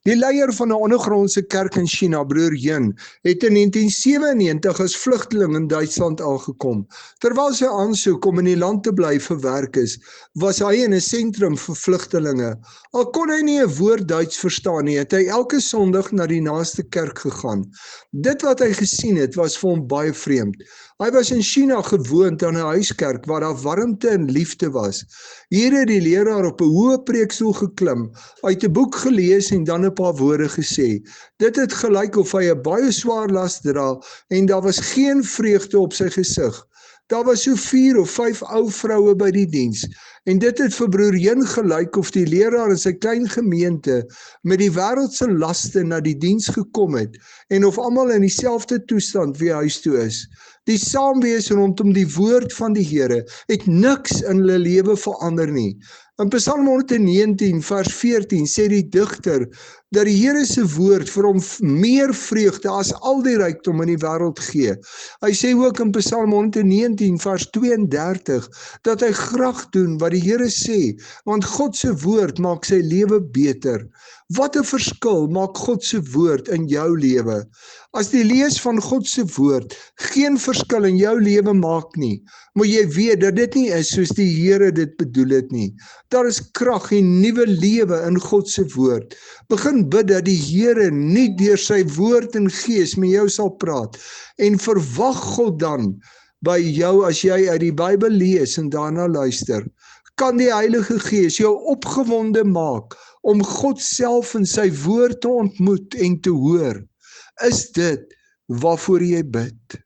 Die leier van 'n ondergrondse kerk in China, broer Yin, het in 1997 as vlugteling in Duitsland aangekom. Terwyl sy aansoek om in die land te bly verwerk is, was hy in 'n sentrum vir vlugtelinge. Al kon hy nie 'n woord Duits verstaan nie, het hy elke Sondag na die naaste kerk gegaan. Dit wat hy gesien het, was vir hom baie vreemd. Hy was in China gewoond aan 'n huiskerk waar daar warmte en liefde was. Hier het die leraar op 'n hoë preekstoel geklim, uit 'n boek gelees en dan 'n paar woorde gesê. Dit het gelyk of hy 'n baie swaar las dra en daar was geen vreugde op sy gesig. Daar was so 4 of 5 ou vroue by die diens en dit het vir broer Yin gelyk of die leraar in sy klein gemeente met die wêreldse laste na die diens gekom het en of almal in dieselfde toestand weer huis toe is. Die saamwees rondom die woord van die Here het niks in hulle lewe verander nie. In Psalm 119 vers 14 sê die digter dat die Here se woord vir hom meer vreugde as al die rykdom in die wêreld gee. Hy sê ook in Psalm 119 vers 32 dat hy graag doen wat die Here sê, want God se woord maak sy lewe beter. Wat 'n verskil maak God se woord in jou lewe? As die lees van God se woord geen verskil in jou lewe maak nie, moet jy weet dat dit nie is soos die Here dit bedoel het nie. Daar is krag en nuwe lewe in God se woord. Begin bid dat die Here nie deur sy woord en gees met jou sal praat en verwag God dan by jou as jy uit die Bybel lees en daarna luister. Kan die Heilige Gees jou opgewonde maak om God self in sy woord te ontmoet en te hoor? Is dit waarvoor jy bid?